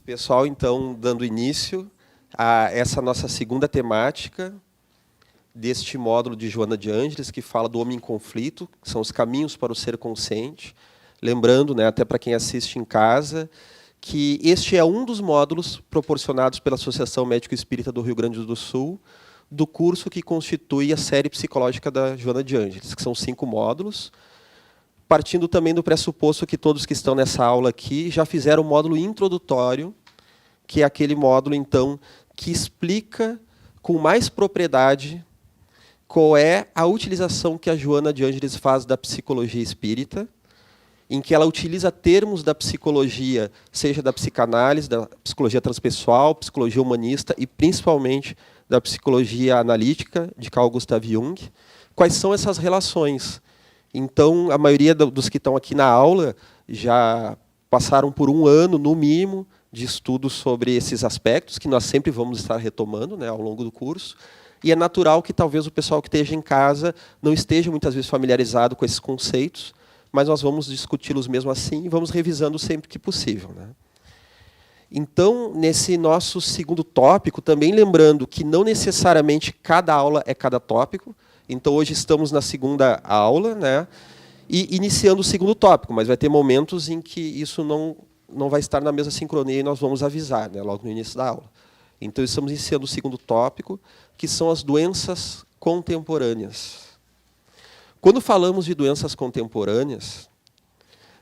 Pessoal, então, dando início a essa nossa segunda temática deste módulo de Joana de Ângeles, que fala do homem em conflito, que são os caminhos para o ser consciente. Lembrando, né, até para quem assiste em casa, que este é um dos módulos proporcionados pela Associação Médico Espírita do Rio Grande do Sul, do curso que constitui a série psicológica da Joana de Ângeles, que são 5 módulos, partindo também do pressuposto que todos que estão nessa aula aqui já fizeram o módulo introdutório, que é aquele módulo, então, que explica com mais propriedade qual é a utilização que a Joana de Ângeles faz da psicologia espírita, em que ela utiliza termos da psicologia, seja da psicanálise, da psicologia transpessoal, psicologia humanista e, principalmente, da psicologia analítica, de Carl Gustav Jung. Quais são essas relações? Então, a maioria dos que estão aqui na aula já passaram por 1 ano, no mínimo, de estudo sobre esses aspectos, que nós sempre vamos estar retomando, né, ao longo do curso. E é natural que talvez o pessoal que esteja em casa não esteja muitas vezes familiarizado com esses conceitos, mas nós vamos discuti-los mesmo assim e vamos revisando sempre que possível, né? Então, nesse nosso segundo tópico, também lembrando que não necessariamente cada aula é cada tópico. Então, hoje estamos na segunda aula, né, e iniciando o segundo tópico, mas vai ter momentos em que isso não vai estar na mesma sincronia e nós vamos avisar, né, logo no início da aula. Então, estamos iniciando o segundo tópico, que são as doenças contemporâneas. Quando falamos de doenças contemporâneas,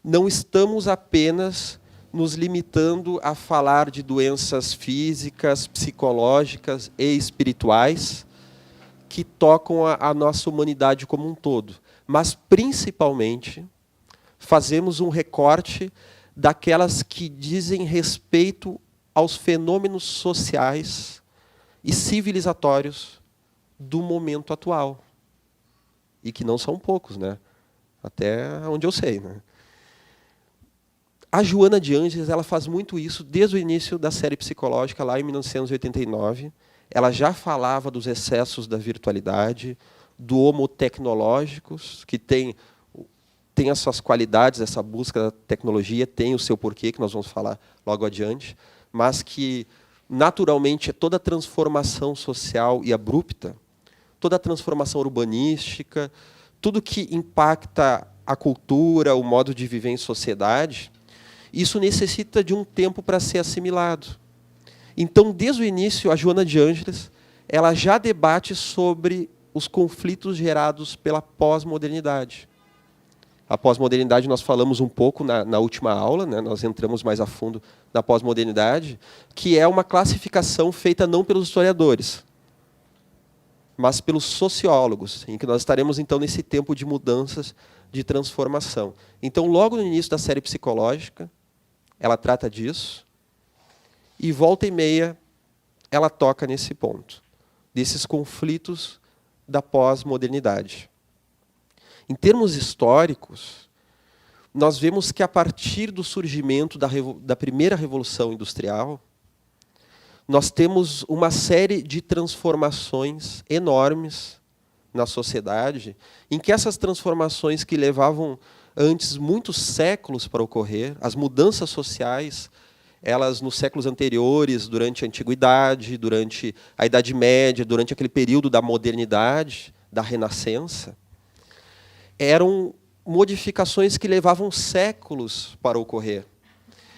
não estamos apenas nos limitando a falar de doenças físicas, psicológicas e espirituais que tocam a nossa humanidade como um todo, mas, principalmente, fazemos um recorte daquelas que dizem respeito aos fenômenos sociais e civilizatórios do momento atual. E que não são poucos, né? Até onde eu sei, né? A Joana de Ângeles, ela faz muito isso desde o início da série psicológica, lá em 1989. Ela já falava dos excessos da virtualidade, do homo tecnológicos, que tem as suas qualidades, essa busca da tecnologia, tem o seu porquê, que nós vamos falar logo adiante, mas que, naturalmente, toda transformação social e abrupta, toda transformação urbanística, tudo que impacta a cultura, o modo de viver em sociedade, isso necessita de um tempo para ser assimilado. Então, desde o início, a Joana de Ângeles ela já debate sobre os conflitos gerados pela pós-modernidade. A pós-modernidade nós falamos um pouco na última aula, né? Nós entramos mais a fundo na pós-modernidade, que é uma classificação feita não pelos historiadores, mas pelos sociólogos, em que nós estaremos, então, nesse tempo de mudanças, de transformação. Então, logo no início da série psicológica, ela trata disso, e volta e meia ela toca nesse ponto, desses conflitos da pós-modernidade. Em termos históricos, nós vemos que, a partir do surgimento da primeira Revolução Industrial, nós temos uma série de transformações enormes na sociedade, em que essas transformações que levavam antes muitos séculos para ocorrer, as mudanças sociais, elas nos séculos anteriores, durante a Antiguidade, durante a Idade Média, durante aquele período da modernidade, da Renascença, eram modificações que levavam séculos para ocorrer.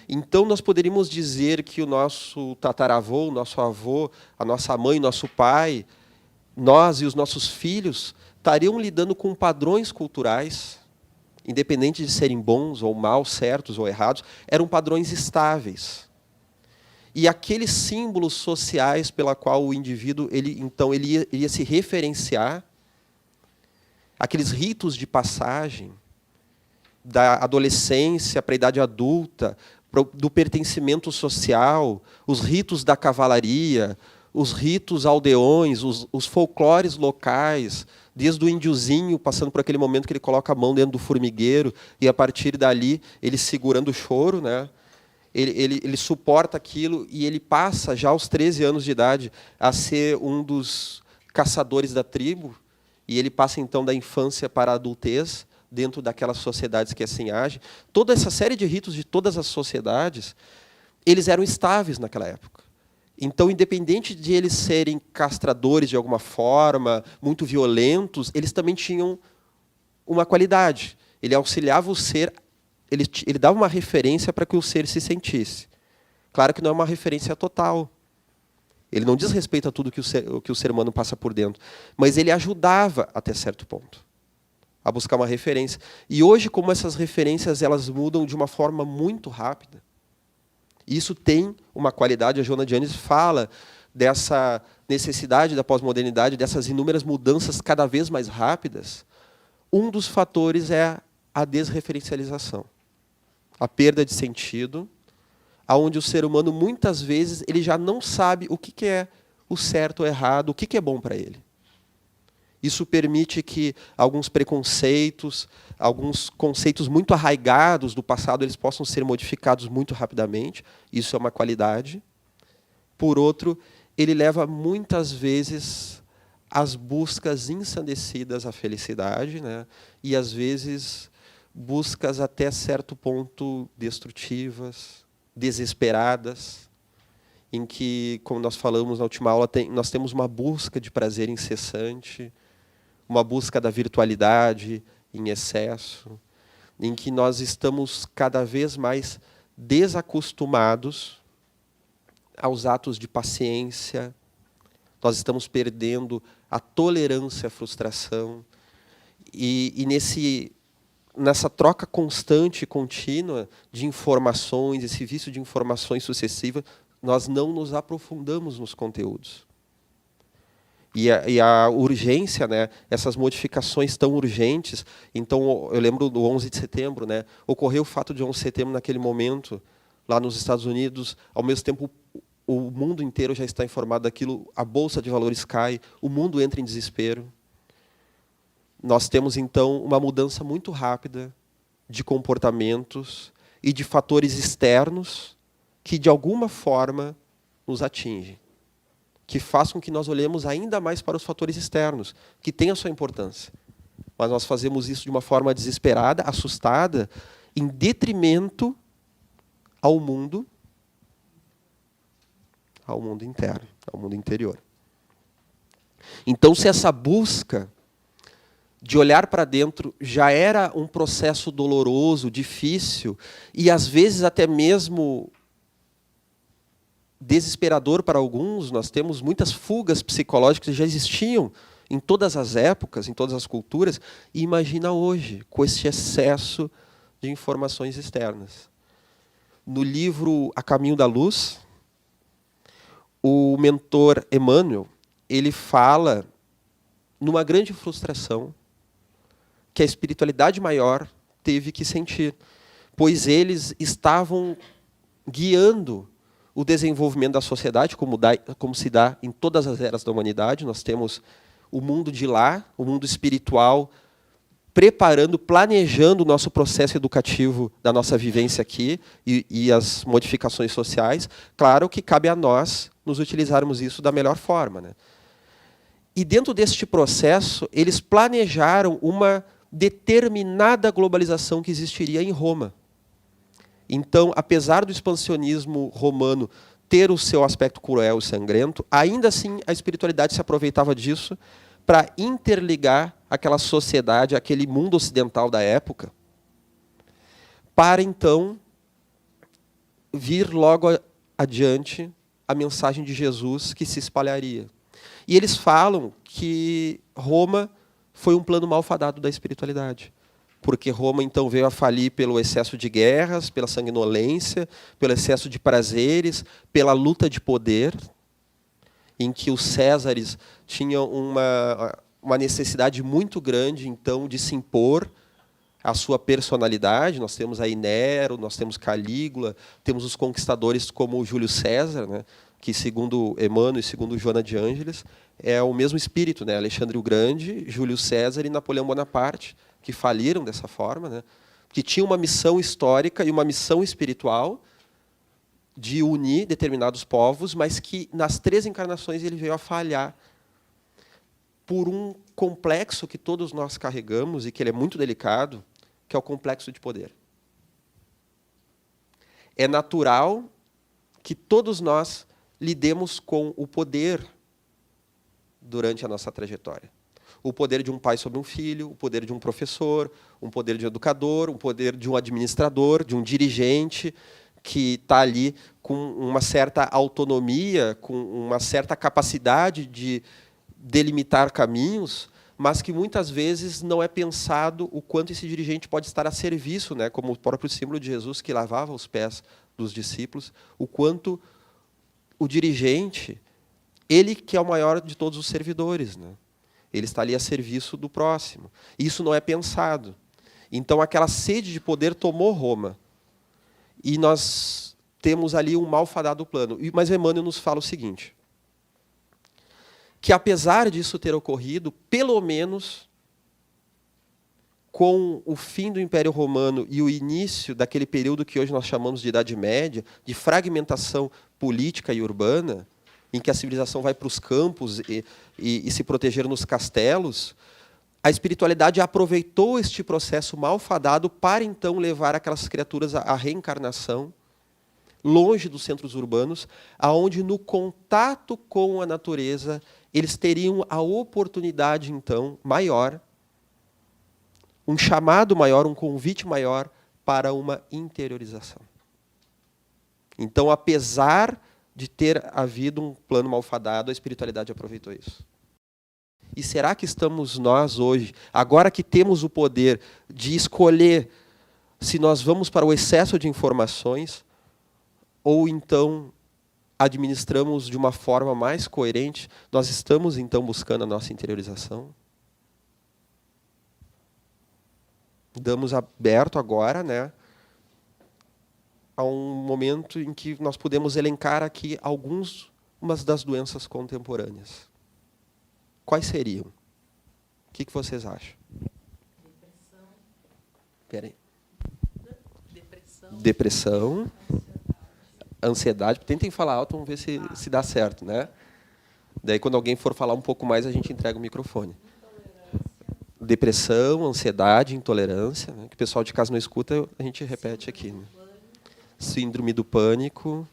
Então, nós poderíamos dizer que o nosso tataravô, o nosso avô, a nossa mãe, o nosso pai, nós e os nossos filhos estariam lidando com padrões culturais, independente de serem bons ou maus, certos ou errados, eram padrões estáveis. E aqueles símbolos sociais pela qual o indivíduo ele ia se referenciar, aqueles ritos de passagem da adolescência para a idade adulta, do pertencimento social, os ritos da cavalaria, os ritos aldeões, os folclores locais, desde o índiozinho, passando por aquele momento que ele coloca a mão dentro do formigueiro, e, a partir dali, ele segurando o choro, né? Ele suporta aquilo, e ele passa, já aos 13 anos de idade, a ser um dos caçadores da tribo, e ele passa, então, da infância para a adultez, dentro daquelas sociedades que assim agem. Toda essa série de ritos de todas as sociedades, eles eram estáveis naquela época. Então, independente de eles serem castradores de alguma forma, muito violentos, eles também tinham uma qualidade. Ele auxiliava o ser, ele dava uma referência para que o ser se sentisse. Claro que não é uma referência total. Ele não diz respeito a tudo que o ser humano passa por dentro, mas ele ajudava até certo ponto a buscar uma referência. E hoje, como essas referências elas mudam de uma forma muito rápida, isso tem uma qualidade. A Joana de Ângeles fala dessa necessidade da pós-modernidade, dessas inúmeras mudanças cada vez mais rápidas. Um dos fatores é a desreferencialização, a perda de sentido, aonde o ser humano, muitas vezes, ele já não sabe o que é o certo ou errado, o que é bom para ele. Isso permite que alguns preconceitos, alguns conceitos muito arraigados do passado, eles possam ser modificados muito rapidamente. Isso é uma qualidade. Por outro, ele leva muitas vezes às buscas ensandecidas à felicidade, né? E, às vezes, buscas até certo ponto destrutivas, desesperadas, em que, como nós falamos na última aula, nós temos uma busca de prazer incessante, uma busca da virtualidade em excesso, em que nós estamos cada vez mais desacostumados aos atos de paciência, nós estamos perdendo a tolerância à frustração, e nessa troca constante e contínua de informações, esse vício de informações sucessivas, nós não nos aprofundamos nos conteúdos. E a urgência, né, essas modificações tão urgentes. Então, eu lembro do 11 de setembro, né, ocorreu o fato de 11 de setembro, naquele momento, lá nos Estados Unidos, ao mesmo tempo, o mundo inteiro já está informado daquilo, a Bolsa de Valores cai, o mundo entra em desespero. Nós temos, então, uma mudança muito rápida de comportamentos e de fatores externos que, de alguma forma, nos atingem, que faz com que nós olhemos ainda mais para os fatores externos, que têm a sua importância. Mas nós fazemos isso de uma forma desesperada, assustada, em detrimento ao mundo interno, ao mundo interior. Então, se essa busca de olhar para dentro já era um processo doloroso, difícil, e às vezes até mesmo desesperador para alguns, nós temos muitas fugas psicológicas que já existiam em todas as épocas, em todas as culturas, e imagina hoje, com esse excesso de informações externas. No livro A Caminho da Luz, o mentor Emmanuel, ele fala numa grande frustração que a espiritualidade maior teve que sentir, pois eles estavam guiando o desenvolvimento da sociedade, como se dá em todas as eras da humanidade. Nós temos o mundo de lá, o mundo espiritual, preparando, planejando o nosso processo educativo da nossa vivência aqui e as modificações sociais. Claro que cabe a nós nos utilizarmos isso da melhor forma, né? E dentro deste processo, eles planejaram uma determinada globalização que existiria em Roma. Então, apesar do expansionismo romano ter o seu aspecto cruel e sangrento, ainda assim a espiritualidade se aproveitava disso para interligar aquela sociedade, aquele mundo ocidental da época, para então vir logo adiante a mensagem de Jesus que se espalharia. E eles falam que Roma foi um plano malfadado da espiritualidade, porque Roma então veio a falir pelo excesso de guerras, pela sanguinolência, pelo excesso de prazeres, pela luta de poder, em que os Césares tinham uma necessidade muito grande então de se impor a sua personalidade. Nós temos aí Nero, nós temos Calígula, temos os conquistadores como Júlio César, né, que, segundo Emmanuel e segundo Joana de Ângeles, é o mesmo espírito, né? Alexandre o Grande, Júlio César e Napoleão Bonaparte, que faliram dessa forma, né? Que tinham uma missão histórica e uma missão espiritual de unir determinados povos, mas que, nas 3 encarnações, ele veio a falhar por um complexo que todos nós carregamos e que ele é muito delicado, que é o complexo de poder. É natural que todos nós lidemos com o poder durante a nossa trajetória. O poder de um pai sobre um filho, o poder de um professor, um poder de um educador, o poder de um administrador, de um dirigente que está ali com uma certa autonomia, com uma certa capacidade de delimitar caminhos, mas que muitas vezes não é pensado o quanto esse dirigente pode estar a serviço, né, como o próprio símbolo de Jesus que lavava os pés dos discípulos, o quanto o dirigente, ele que é o maior de todos os servidores, né? Ele está ali a serviço do próximo. Isso não é pensado. Então, aquela sede de poder tomou Roma. E nós temos ali um malfadado plano. Mas Emmanuel nos fala o seguinte, que apesar disso ter ocorrido, pelo menos com o fim do Império Romano e o início daquele período que hoje nós chamamos de Idade Média, de fragmentação política e urbana, em que a civilização vai para os campos e se proteger nos castelos, a espiritualidade aproveitou este processo malfadado para, então, levar aquelas criaturas à reencarnação, longe dos centros urbanos, aonde no contato com a natureza, eles teriam a oportunidade, então, maior, um chamado maior, um convite maior para uma interiorização. Então, apesar de ter havido um plano malfadado, a espiritualidade aproveitou isso. E será que estamos nós hoje, agora que temos o poder de escolher se nós vamos para o excesso de informações ou então administramos de uma forma mais coerente, nós estamos então buscando a nossa interiorização? Damos aberto agora, né, a um momento em que nós podemos elencar aqui algumas das doenças contemporâneas. Quais seriam? O que vocês acham? Depressão. Espera aí. Depressão. Depressão. Ansiedade. Tentem falar alto, vamos ver se dá certo, né? Daí, quando alguém for falar um pouco mais, a gente entrega o microfone. Depressão, ansiedade, intolerância, né? Que o pessoal de casa não escuta, a gente repete aqui. Né? Síndrome do pânico.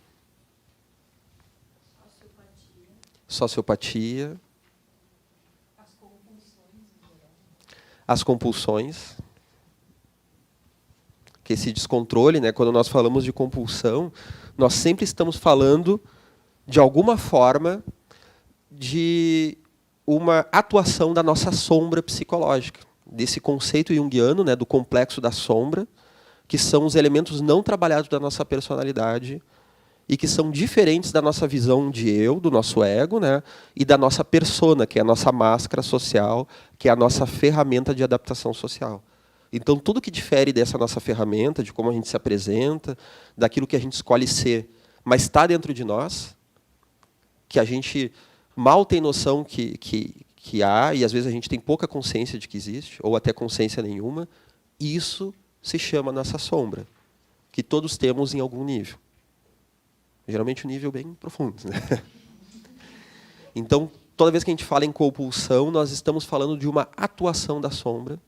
Sociopatia. As compulsões. Que esse descontrole, né? Quando nós falamos de compulsão, nós sempre estamos falando, de alguma forma, de uma atuação da nossa sombra psicológica, desse conceito junguiano, né, do complexo da sombra, que são os elementos não trabalhados da nossa personalidade e que são diferentes da nossa visão de eu, do nosso ego, né, e da nossa persona, que é a nossa máscara social, que é a nossa ferramenta de adaptação social. Então, tudo que difere dessa nossa ferramenta, de como a gente se apresenta, daquilo que a gente escolhe ser, mas está dentro de nós, que a gente mal tem noção que há, e às vezes a gente tem pouca consciência de que existe, ou até consciência nenhuma, isso se chama nossa sombra, que todos temos em algum nível. Geralmente um nível bem profundo. Né? Então, toda vez que a gente fala em compulsão, nós estamos falando de uma atuação da sombra,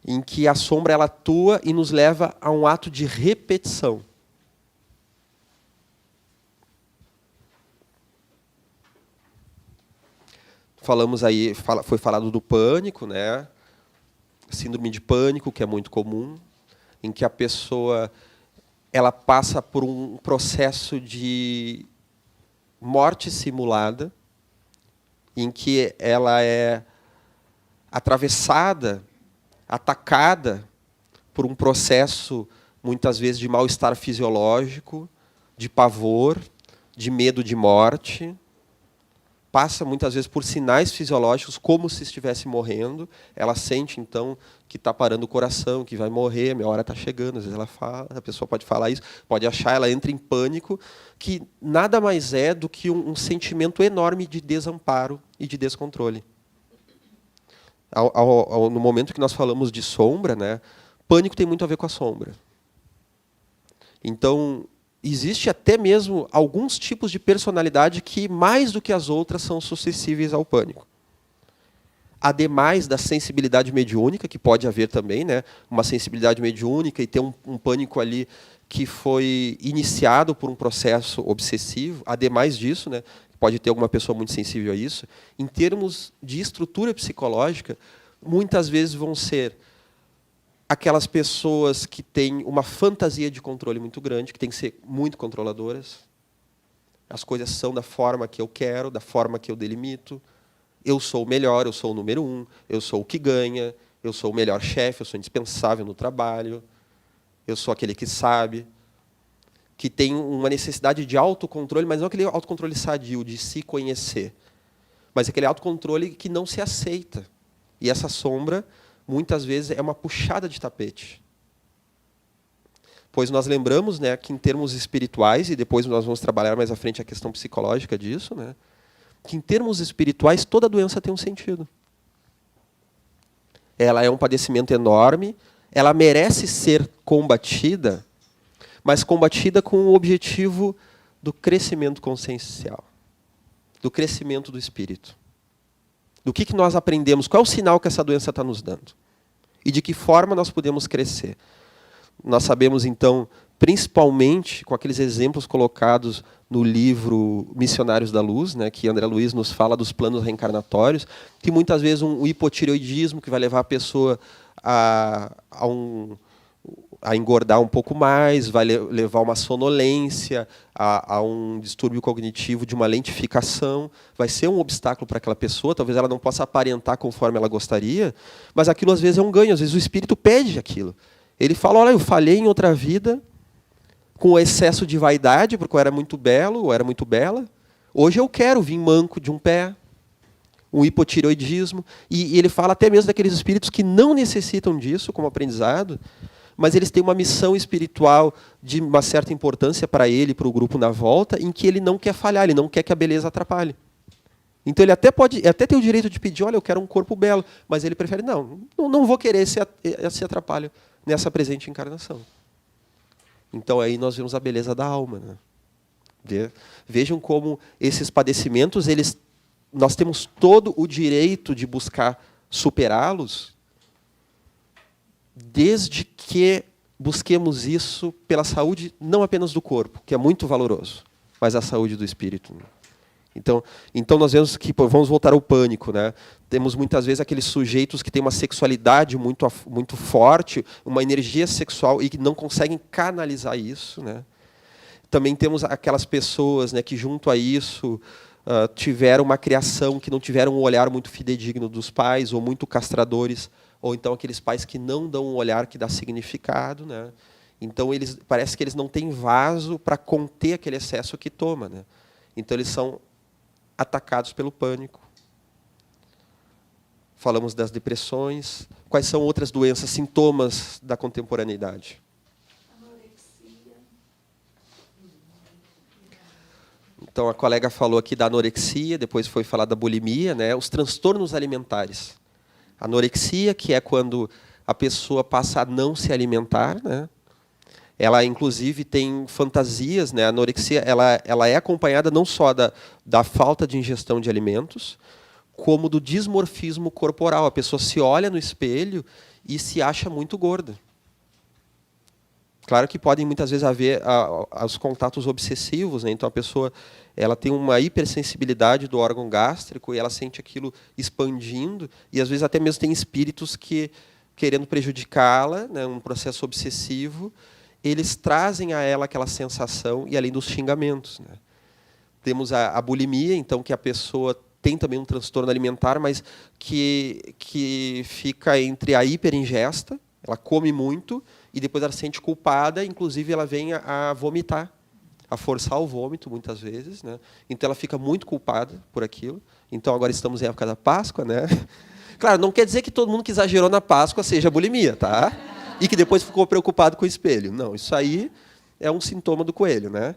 em que a sombra ela atua e nos leva a um ato de repetição. Falamos aí, foi falado do pânico, né? Síndrome de pânico, que é muito comum, em que a pessoa ela passa por um processo de morte simulada, em que ela é atravessada, atacada por um processo, muitas vezes, de mal-estar fisiológico, de pavor, de medo de morte. Passa, muitas vezes, por sinais fisiológicos, como se estivesse morrendo. Ela sente, então, que está parando o coração, que vai morrer, minha hora está chegando. Às vezes ela fala, a pessoa pode falar isso, pode achar, ela entra em pânico, que nada mais é do que um sentimento enorme de desamparo e de descontrole. No momento que nós falamos de sombra, né, pânico tem muito a ver com a sombra. Então, existe até mesmo alguns tipos de personalidade que, mais do que as outras, são suscetíveis ao pânico. Ademais da sensibilidade mediúnica, que pode haver também, né, uma sensibilidade mediúnica e ter um pânico ali que foi iniciado por um processo obsessivo, ademais disso, né, pode ter alguma pessoa muito sensível a isso, em termos de estrutura psicológica, muitas vezes vão ser aquelas pessoas que têm uma fantasia de controle muito grande, que têm que ser muito controladoras. As coisas são da forma que eu quero, da forma que eu delimito. Eu sou o melhor, eu sou o número 1, eu sou o que ganha, eu sou o melhor chefe, eu sou indispensável no trabalho, eu sou aquele que sabe, que tem uma necessidade de autocontrole, mas não aquele autocontrole sadio, de se conhecer, mas aquele autocontrole que não se aceita. E essa sombra, muitas vezes, é uma puxada de tapete. Pois nós lembramos, né, que em termos espirituais, e depois nós vamos trabalhar mais à frente a questão psicológica disso, né, que em termos espirituais toda doença tem um sentido. Ela é um padecimento enorme, ela merece ser combatida, mas combatida com o objetivo do crescimento consciencial, do crescimento do espírito. Do que nós aprendemos, qual é o sinal que essa doença está nos dando? E de que forma nós podemos crescer? Nós sabemos, então, principalmente com aqueles exemplos colocados no livro Missionários da Luz, né, que André Luiz nos fala dos planos reencarnatórios, que muitas vezes um hipotireoidismo que vai levar a pessoa a engordar um pouco mais, vai levar a uma sonolência, a um distúrbio cognitivo de uma lentificação, vai ser um obstáculo para aquela pessoa, talvez ela não possa aparentar conforme ela gostaria, mas aquilo às vezes é um ganho, às vezes o espírito pede aquilo. Ele fala, olha, eu falhei em outra vida, com excesso de vaidade, porque eu era muito belo, ou era muito bela, hoje eu quero vir manco de um pé, um hipotireoidismo, e ele fala até mesmo daqueles espíritos que não necessitam disso como aprendizado, mas eles têm uma missão espiritual de uma certa importância para ele, para o grupo na volta, em que ele não quer falhar, ele não quer que a beleza atrapalhe. Então ele até tem o direito de pedir, olha, eu quero um corpo belo, mas ele prefere, não vou querer esse atrapalho nessa presente encarnação. Então aí nós vemos a beleza da alma, né? Vejam como esses padecimentos, nós temos todo o direito de buscar superá-los, desde que busquemos isso pela saúde, não apenas do corpo, que é muito valoroso, mas a saúde do espírito. Então nós vemos que, vamos voltar ao pânico, né? Temos muitas vezes aqueles sujeitos que têm uma sexualidade muito, muito forte, uma energia sexual e que não conseguem canalizar isso, né? Também temos aquelas pessoas, né, que junto a isso tiveram uma criação, que não tiveram um olhar muito fidedigno dos pais, ou muito castradores, ou então aqueles pais que não dão um olhar que dá significado, né? Então parece que eles não têm vaso para conter aquele excesso que toma, né? Então eles são atacados pelo pânico. Falamos das depressões. Quais são outras doenças, sintomas da contemporaneidade? Anorexia. Então a colega falou aqui da anorexia, depois foi falar da bulimia, né? Os transtornos alimentares. Anorexia, que é quando a pessoa passa a não se alimentar, né? Ela, inclusive, tem fantasias, né? A anorexia ela é acompanhada não só da falta de ingestão de alimentos, como do dismorfismo corporal. A pessoa se olha no espelho e se acha muito gorda. Claro que podem, muitas vezes, haver os contatos obsessivos, né? Então, a pessoa ela tem uma hipersensibilidade do órgão gástrico e ela sente aquilo expandindo, e, às vezes, até mesmo tem espíritos que, querendo prejudicá-la, né? Um processo obsessivo, eles trazem a ela aquela sensação, e além dos xingamentos, né? Temos a bulimia, então, que a pessoa tem também um transtorno alimentar, mas que fica entre a hiperingesta, ela come muito, e depois ela se sente culpada, inclusive ela vem a vomitar, a forçar o vômito, muitas vezes, né? Então ela fica muito culpada por aquilo. Então agora estamos em época da Páscoa, né? Claro, não quer dizer que todo mundo que exagerou na Páscoa seja bulimia, tá? E que depois ficou preocupado com o espelho. Não, isso aí é um sintoma do coelho, né?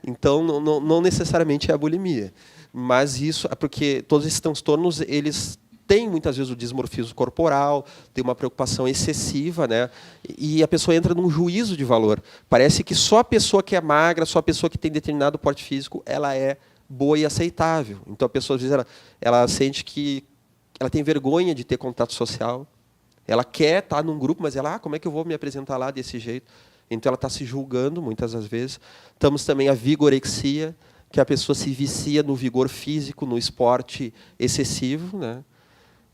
Então, não necessariamente é a bulimia. Mas isso é porque todos esses transtornos, eles têm, muitas vezes, o dismorfismo corporal, tem uma preocupação excessiva, né? E a pessoa entra num juízo de valor. Parece que só a pessoa que é magra, só a pessoa que tem determinado porte físico, ela é boa e aceitável. Então, a pessoa, às vezes, ela sente que ela tem vergonha de ter contato social. Ela quer estar num grupo, mas ela, como é que eu vou me apresentar lá desse jeito? Então, ela está se julgando, muitas das vezes. Temos também a vigorexia, que a pessoa se vicia no vigor físico, no esporte excessivo, né?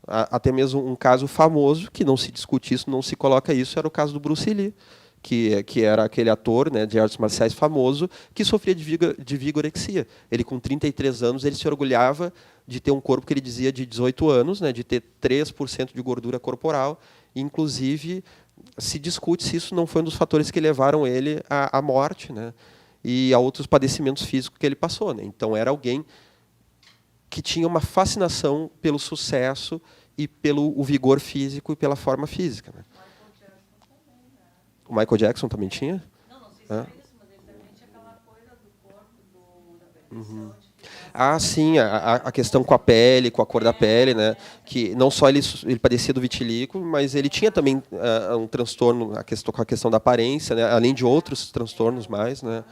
Até mesmo um caso famoso, que não se discute isso, não se coloca isso, era o caso do Bruce Lee, que era aquele ator, né, de artes marciais famoso, que sofria de vigorexia. Ele, com 33 anos, ele se orgulhava de ter um corpo que ele dizia de 18 anos, né, de ter 3% de gordura corporal. Inclusive, se discute se isso não foi um dos fatores que levaram ele à morte, né, e a outros padecimentos físicos que ele passou, né. Então, era alguém que tinha uma fascinação pelo sucesso e pelo o vigor físico e pela forma física, né. O Michael Jackson também tinha? Não, não sei se é isso, mas ele também tinha aquela coisa do corpo, da perfeição. Sim, a questão com a pele, com a cor da pele, né? Que não só ele padecia do vitiligo, mas ele tinha também um transtorno com a questão da aparência, né? Além de outros transtornos mais, né?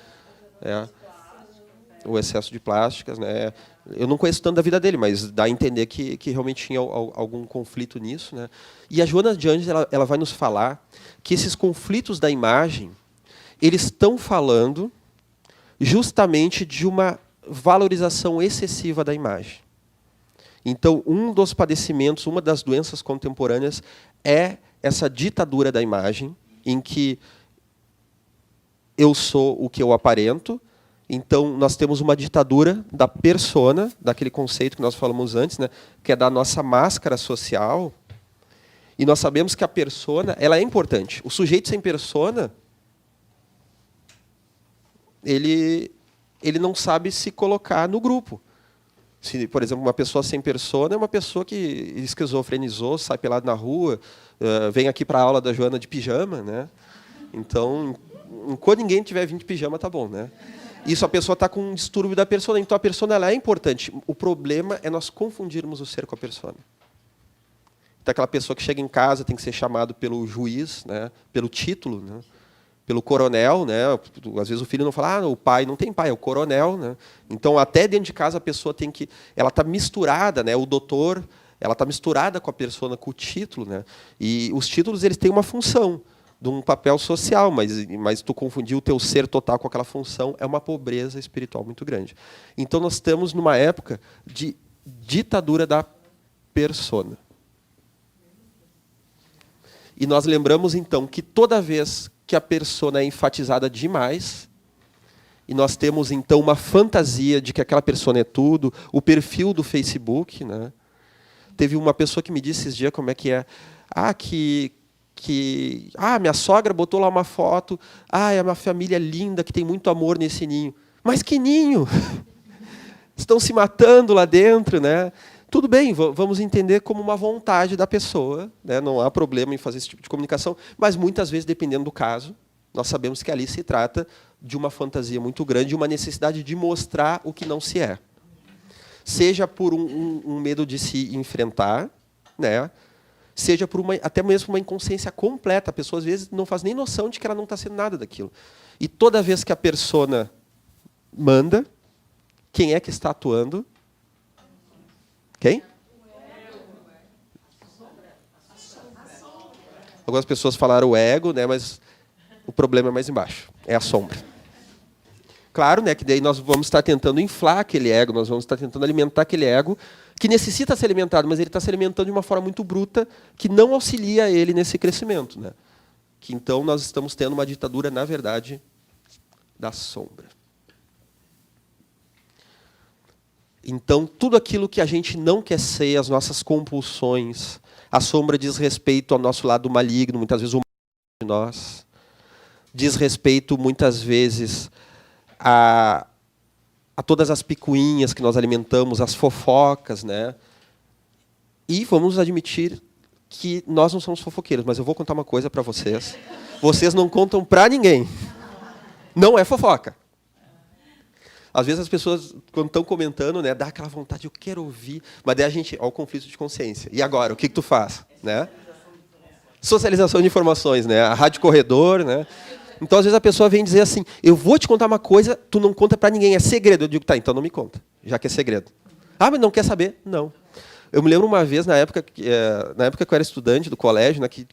O excesso de plásticas, né? Eu não conheço tanto da vida dele, mas dá a entender que realmente tinha algum conflito nisso, né? E a Joana de Ângeles, ela vai nos falar que esses conflitos da imagem, eles estão falando justamente de uma valorização excessiva da imagem. Então, um dos padecimentos, uma das doenças contemporâneas é essa ditadura da imagem, em que eu sou o que eu aparento. Então, nós temos uma ditadura da persona, daquele conceito que nós falamos antes, né, que é da nossa máscara social. E nós sabemos que a persona, ela é importante. O sujeito sem persona, ele não sabe se colocar no grupo. Se, por exemplo, uma pessoa sem persona é uma pessoa que esquizofrenizou, sai pelado na rua, vem aqui para a aula da Joana de pijama, né? Então, enquanto ninguém tiver vindo de pijama, tá bom, né? Isso, a pessoa está com um distúrbio da persona. Então, a persona ela é importante. O problema é nós confundirmos o ser com a persona. Então, aquela pessoa que chega em casa tem que ser chamado pelo juiz, né? Pelo título, né? Pelo coronel, né? Às vezes o filho não fala, o pai não tem pai, é o coronel, né? Então, até dentro de casa a pessoa tem que, ela está misturada, né? O doutor, ela está misturada com a persona, com o título, né? E os títulos eles têm uma função, de um papel social, mas tu confundir o teu ser total com aquela função é uma pobreza espiritual muito grande. Então, nós estamos numa época de ditadura da persona. E nós lembramos, então, que toda vez que a persona é enfatizada demais, e nós temos, então, uma fantasia de que aquela persona é tudo, o perfil do Facebook, né? Teve uma pessoa que me disse esses dias como é que é, minha sogra botou lá uma foto, é uma família linda, que tem muito amor nesse ninho. Mas que ninho? Estão se matando lá dentro, né? Tudo bem, vamos entender como uma vontade da pessoa, né? Não há problema em fazer esse tipo de comunicação, mas muitas vezes, dependendo do caso, nós sabemos que ali se trata de uma fantasia muito grande, de uma necessidade de mostrar o que não se é. Seja por um medo de se enfrentar, né? Seja por até mesmo uma inconsciência completa. A pessoa, às vezes, não faz nem noção de que ela não está sendo nada daquilo. E toda vez que a persona manda, quem é que está atuando? Quem? Algumas pessoas falaram o ego, né, mas o problema é mais embaixo. É a sombra. Claro, né, que daí nós vamos estar tentando inflar aquele ego, nós vamos estar tentando alimentar aquele ego que necessita ser alimentado, mas ele está se alimentando de uma forma muito bruta que não auxilia ele nesse crescimento, né? Que então nós estamos tendo uma ditadura, na verdade, da sombra. Então, tudo aquilo que a gente não quer ser, as nossas compulsões, a sombra diz respeito ao nosso lado maligno, muitas vezes o mal de nós, diz respeito, muitas vezes, a todas as picuinhas que nós alimentamos, as fofocas, né? E vamos admitir que nós não somos fofoqueiros, mas eu vou contar uma coisa para vocês. Vocês não contam para ninguém. Não é fofoca. Às vezes as pessoas, quando estão comentando, né, dá aquela vontade, eu quero ouvir, mas daí a gente, ó, o conflito de consciência. E agora, o que tu faz? Né? Socialização de informações, né? A rádio corredor, né? Então, às vezes, a pessoa vem dizer assim, eu vou te contar uma coisa, tu não conta para ninguém, é segredo. Eu digo, tá, então não me conta, já que é segredo. Mas não quer saber? Não. Eu me lembro uma vez, na época que eu era estudante do colégio, né, que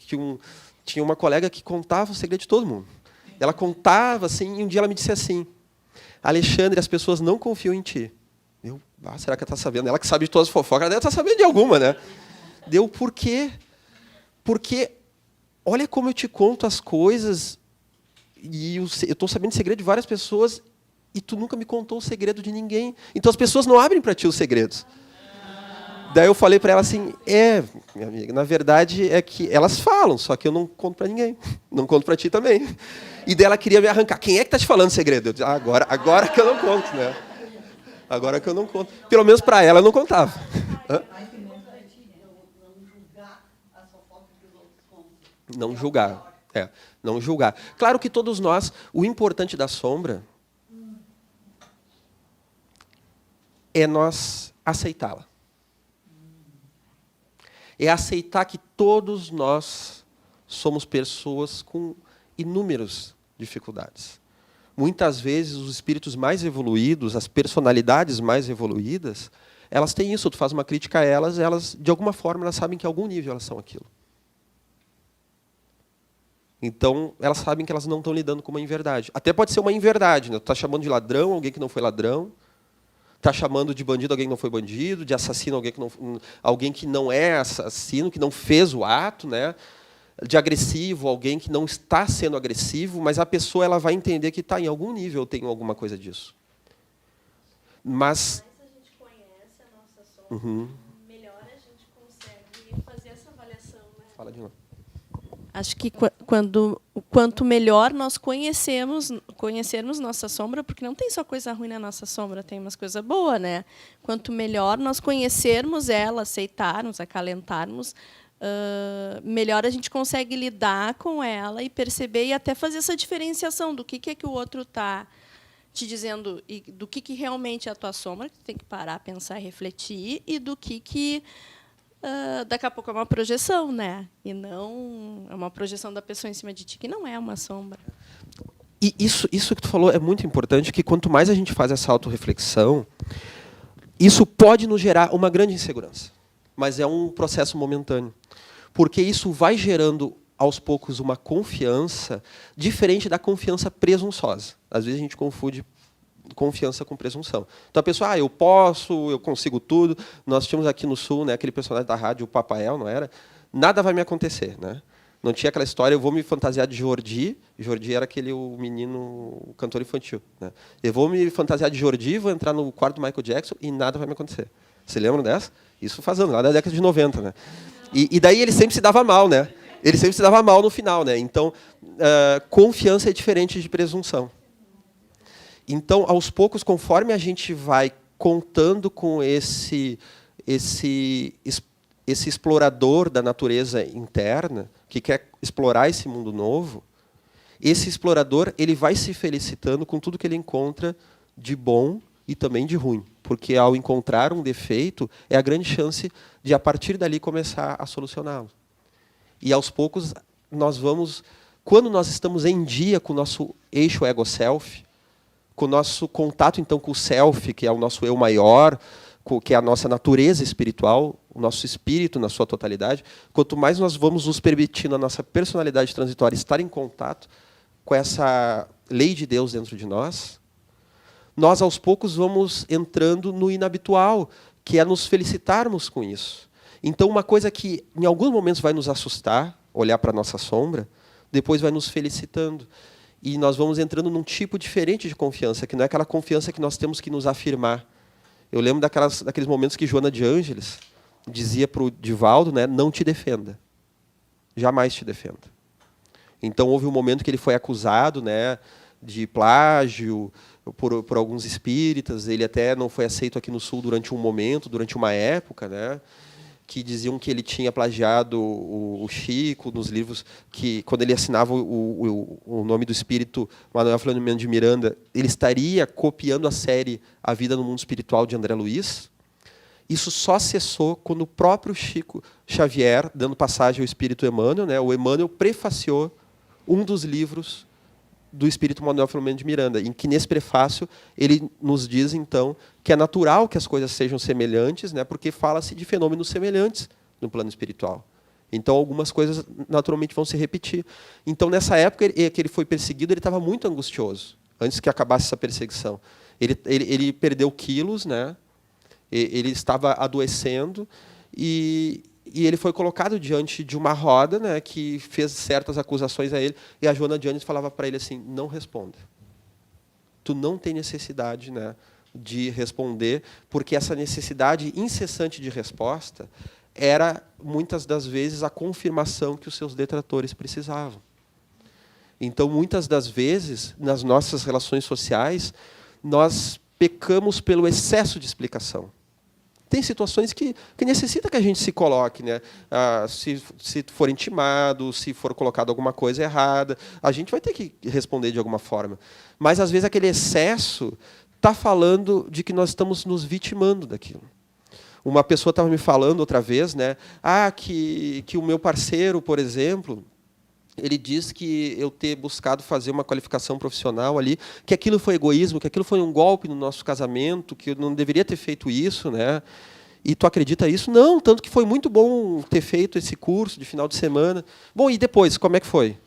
tinha uma colega que contava o segredo de todo mundo. Ela contava assim, e um dia ela me disse assim: Alexandre, as pessoas não confiam em ti. Eu, será que ela está sabendo? Ela que sabe de todas as fofocas, ela deve estar sabendo de alguma, né? Deu por quê? Porque olha como eu te conto as coisas, e eu estou sabendo o segredo de várias pessoas, e tu nunca me contou o segredo de ninguém. Então as pessoas não abrem para ti os segredos. Daí eu falei para ela assim: minha amiga, na verdade é que elas falam, só que eu não conto para ninguém. Não conto para ti também. E daí ela queria me arrancar. Quem é que está te falando segredo? Eu disse: agora que eu não conto, né? Agora que eu não conto. Pelo menos para ela eu não contava. Hã? Não julgar. Não julgar. Claro que todos nós, o importante da sombra é nós aceitá-la. É aceitar que todos nós somos pessoas com inúmeras dificuldades. Muitas vezes, os espíritos mais evoluídos, as personalidades mais evoluídas, elas têm isso. Tu faz uma crítica a elas, de alguma forma, elas sabem que em algum nível elas são aquilo. Então, elas sabem que elas não estão lidando com uma inverdade. Até pode ser uma inverdade, né? Tu está chamando de ladrão alguém que não foi ladrão, está chamando de bandido alguém que não foi bandido, de assassino alguém que não é assassino, que não fez o ato, né? De agressivo alguém que não está sendo agressivo, mas a pessoa ela vai entender que em algum nível eu tenho alguma coisa disso. Mas a gente conhece a nossa sombra, melhor a gente consegue fazer essa avaliação, né? Fala de novo. Acho que quanto melhor nós conhecermos nossa sombra, porque não tem só coisa ruim na nossa sombra, tem umas coisas boas, né? Quanto melhor nós conhecermos ela, aceitarmos, acalentarmos, melhor a gente consegue lidar com ela e perceber e até fazer essa diferenciação do que é que o outro está te dizendo e do que realmente é a tua sombra, que tu tem que parar, pensar e refletir, e do que daqui a pouco é uma projeção, né? E não é uma projeção da pessoa em cima de ti, que não é uma sombra. E isso que tu falou é muito importante, que quanto mais a gente faz essa autorreflexão, isso pode nos gerar uma grande insegurança. Mas é um processo momentâneo. Porque isso vai gerando, aos poucos, uma confiança diferente da confiança presunçosa. Às vezes a gente confunde confiança com presunção. Então a pessoa, eu posso, eu consigo tudo. Nós tínhamos aqui no Sul, né, aquele personagem da rádio, o Papael, não era? Nada vai me acontecer, né? Não tinha aquela história, eu vou me fantasiar de Jordi. Jordi era o menino, o cantor infantil, né? Eu vou me fantasiar de Jordi, vou entrar no quarto do Michael Jackson e nada vai me acontecer. Você lembra dessa? Isso faz anos, lá da década de 90, né? E daí ele sempre se dava mal, né? Ele sempre se dava mal no final, né? Então, confiança é diferente de presunção. Então, aos poucos, conforme a gente vai contando com esse explorador da natureza interna, que quer explorar esse mundo novo, esse explorador ele vai se felicitando com tudo que ele encontra de bom e também de ruim. Porque, ao encontrar um defeito, é a grande chance de, a partir dali, começar a solucioná-lo. E, aos poucos, nós vamos... Quando nós estamos em dia com o nosso eixo ego-self, com o nosso contato, então, com o self, que é o nosso eu maior, que é a nossa natureza espiritual, o nosso espírito na sua totalidade, quanto mais nós vamos nos permitindo a nossa personalidade transitória estar em contato com essa lei de Deus dentro de nós, nós, aos poucos, vamos entrando no inabitual, que é nos felicitarmos com isso. Então, uma coisa que, em alguns momentos, vai nos assustar, olhar para a nossa sombra, depois vai nos felicitando. E nós vamos entrando num tipo diferente de confiança, que não é aquela confiança que nós temos que nos afirmar. Eu lembro daqueles momentos que Joana de Ângeles dizia para o Divaldo, né, não te defenda. Jamais te defenda. Então, houve um momento que ele foi acusado, né, de plágio por alguns espíritas. Ele até não foi aceito aqui no Sul durante um momento, durante uma época, né, que diziam que ele tinha plagiado o Chico nos livros, que quando ele assinava o nome do espírito Manuel Filomeno de Miranda, ele estaria copiando a série A Vida no Mundo Espiritual de André Luiz. Isso só cessou quando o próprio Chico Xavier, dando passagem ao espírito Emmanuel, né, o Emmanuel prefaciou um dos livros do espírito Manuel Filomeno de Miranda, em que, nesse prefácio, ele nos diz, então, que é natural que as coisas sejam semelhantes, né, porque fala-se de fenômenos semelhantes no plano espiritual. Então, algumas coisas naturalmente vão se repetir. Então, nessa época que ele foi perseguido, ele estava muito angustioso, antes que acabasse essa perseguição. Ele perdeu quilos, né? Ele estava adoecendo, e ele foi colocado diante de uma roda, né, que fez certas acusações a ele, e a Joana de Ângeles falava para ele assim, não responda. Tu não tem necessidade, né, de responder, porque essa necessidade incessante de resposta era, muitas das vezes, a confirmação que os seus detratores precisavam. Então, muitas das vezes, nas nossas relações sociais, nós pecamos pelo excesso de explicação. Tem situações que necessita que a gente se coloque, né? Se for intimado, se for colocado alguma coisa errada, a gente vai ter que responder de alguma forma. Mas, às vezes, aquele excesso está falando de que nós estamos nos vitimando daquilo. Uma pessoa estava me falando outra vez, né? Que o meu parceiro, por exemplo, ele diz que eu ter buscado fazer uma qualificação profissional ali, que aquilo foi egoísmo, que aquilo foi um golpe no nosso casamento, que eu não deveria ter feito isso, né? E tu acredita isso? Não, tanto que foi muito bom ter feito esse curso de final de semana. Bom, e depois, como é que foi?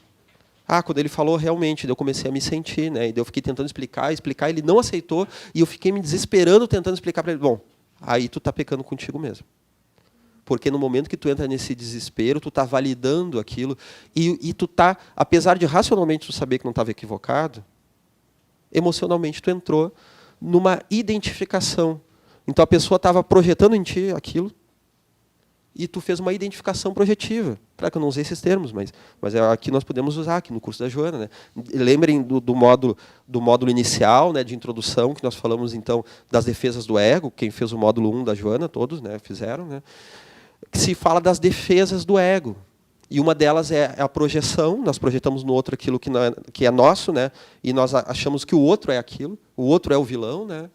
Quando ele falou, realmente, eu comecei a me sentir, né? E eu fiquei tentando explicar, ele não aceitou, e eu fiquei me desesperando tentando explicar para ele. Bom, aí tu está pecando contigo mesmo. Porque no momento que tu entra nesse desespero, tu está validando aquilo, e tu está, apesar de racionalmente tu saber que não estava equivocado, emocionalmente tu entrou numa identificação. Então a pessoa estava projetando em ti aquilo, e tu fez uma identificação projetiva. Claro que eu não usei esses termos, mas aqui nós podemos usar, aqui no curso da Joana, né? Lembrem do módulo inicial, né, de introdução, que nós falamos então das defesas do ego, quem fez o módulo 1 da Joana, todos, né, fizeram, né? Que se fala das defesas do ego. E uma delas é a projeção, nós projetamos no outro aquilo que é nosso, né? E nós achamos que o outro é aquilo, o outro é o vilão, né?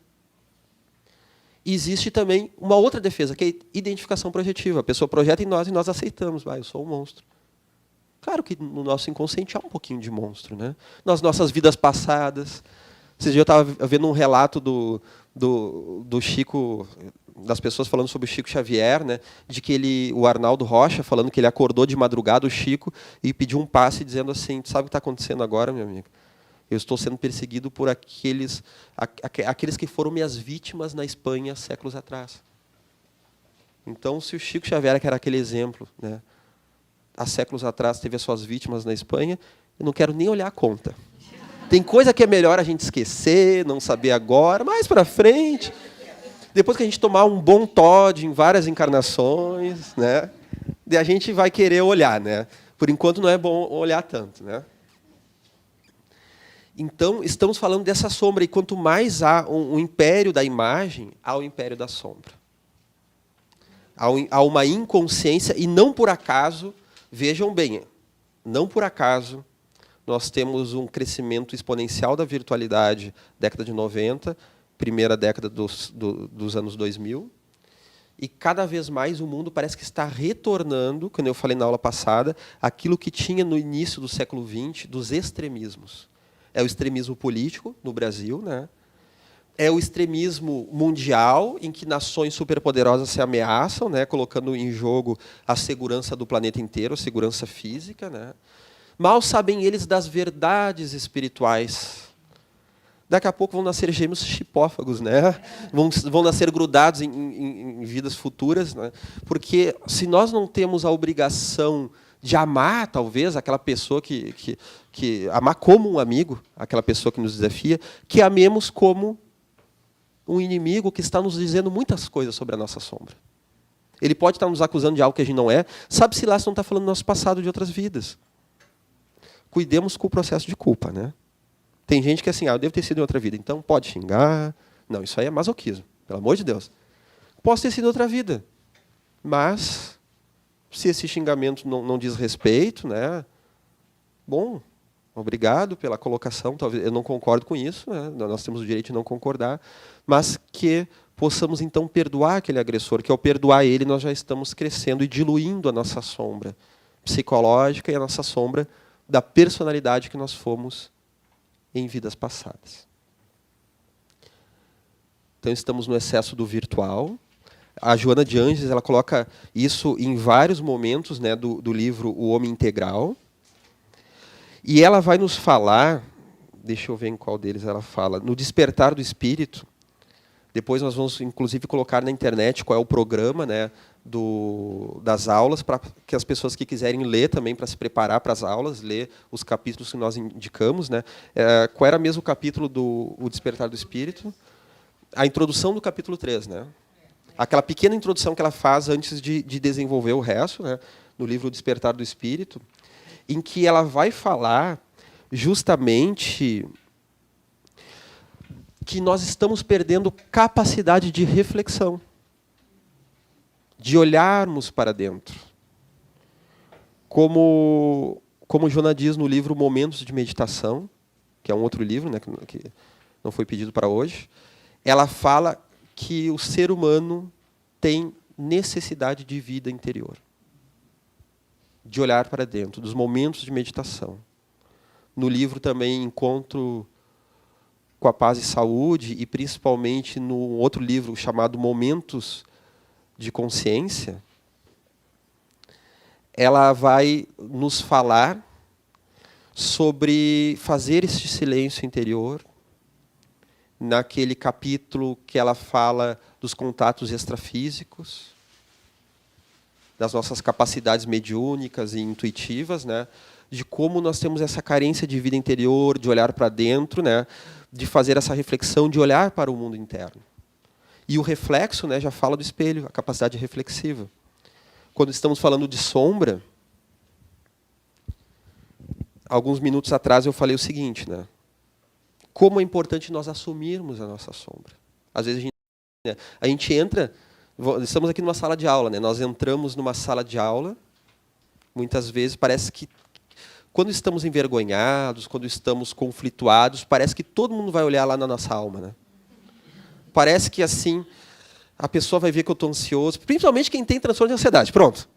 E existe também uma outra defesa, que é a identificação projetiva. A pessoa projeta em nós e nós aceitamos. Eu sou um monstro. Claro que no nosso inconsciente há um pouquinho de monstro, né? Nas nossas vidas passadas. Esses dias eu estava vendo um relato do Chico, das pessoas falando sobre o Chico Xavier, né? De que o Arnaldo Rocha, falando que ele acordou de madrugada, o Chico, e pediu um passe dizendo assim, sabe o que está acontecendo agora, meu amigo? Eu estou sendo perseguido por aqueles que foram minhas vítimas na Espanha séculos atrás. Então, se o Chico Xavier, que era aquele exemplo, né, há séculos atrás teve as suas vítimas na Espanha, eu não quero nem olhar a conta. Tem coisa que é melhor a gente esquecer, não saber agora, mais para frente. Depois que a gente tomar um bom Todd em várias encarnações, né, daí a gente vai querer olhar, né? Por enquanto não é bom olhar tanto, né? Então, estamos falando dessa sombra, e quanto mais há um império da imagem, há o império da sombra. Há uma inconsciência, e não por acaso, vejam bem, não por acaso, nós temos um crescimento exponencial da virtualidade, década de 90, primeira década dos anos 2000, e cada vez mais o mundo parece que está retornando, como eu falei na aula passada, aquilo que tinha no início do século XX, dos extremismos. É o extremismo político no Brasil, né? É o extremismo mundial, em que nações superpoderosas se ameaçam, né? Colocando em jogo a segurança do planeta inteiro, a segurança física, né? Mal sabem eles das verdades espirituais. Daqui a pouco vão nascer gêmeos chipófagos, né? Vão nascer grudados em vidas futuras, né? Porque se nós não temos a obrigação de amar, talvez, aquela pessoa que amar como um amigo, aquela pessoa que nos desafia, que amemos como um inimigo que está nos dizendo muitas coisas sobre a nossa sombra. Ele pode estar nos acusando de algo que a gente não é, sabe-se lá se não está falando do nosso passado, de outras vidas. Cuidemos com o processo de culpa, né? Tem gente que é assim, eu devo ter sido em outra vida, então pode xingar. Não, isso aí é masoquismo, pelo amor de Deus. Posso ter sido em outra vida, mas se esse xingamento não diz respeito, né? Bom, obrigado pela colocação. Talvez eu não concordo com isso, né? Nós temos o direito de não concordar, mas que possamos então perdoar aquele agressor, que ao perdoar ele nós já estamos crescendo e diluindo a nossa sombra psicológica e a nossa sombra da personalidade que nós fomos em vidas passadas. Então estamos no excesso do virtual. A Joana de Ângeles, ela coloca isso em vários momentos, né, do livro O Homem Integral. E ela vai nos falar, deixa eu ver em qual deles ela fala, no Despertar do Espírito. Depois nós vamos, inclusive, colocar na internet qual é o programa, né, das aulas, para que as pessoas que quiserem ler também, para se preparar para as aulas, ler os capítulos que nós indicamos. Né. Qual era mesmo o capítulo do O Despertar do Espírito? A introdução do capítulo 3, né? Aquela pequena introdução que ela faz antes de desenvolver o resto, né, no livro O Despertar do Espírito, em que ela vai falar justamente que nós estamos perdendo capacidade de reflexão, de olharmos para dentro. Como Joana diz no livro Momentos de Meditação, que é um outro livro, né, que não foi pedido para hoje, ela fala que o ser humano tem necessidade de vida interior, de olhar para dentro, dos momentos de meditação. No livro também Encontro com a Paz e Saúde, e principalmente no outro livro chamado Momentos de Consciência, ela vai nos falar sobre fazer este silêncio interior, naquele capítulo que ela fala dos contatos extrafísicos, das nossas capacidades mediúnicas e intuitivas, né, de como nós temos essa carência de vida interior, de olhar para dentro, né, de fazer essa reflexão, de olhar para o mundo interno. E o reflexo, né, já fala do espelho, a capacidade reflexiva. Quando estamos falando de sombra, alguns minutos atrás eu falei o seguinte, né, como é importante nós assumirmos a nossa sombra. Às vezes a gente entra, estamos aqui numa sala de aula, né? Nós entramos numa sala de aula, muitas vezes parece que, quando estamos envergonhados, quando estamos conflituados, parece que todo mundo vai olhar lá na nossa alma. Né? Parece que assim, a pessoa vai ver que eu estou ansioso, principalmente quem tem transtorno de ansiedade. Pronto.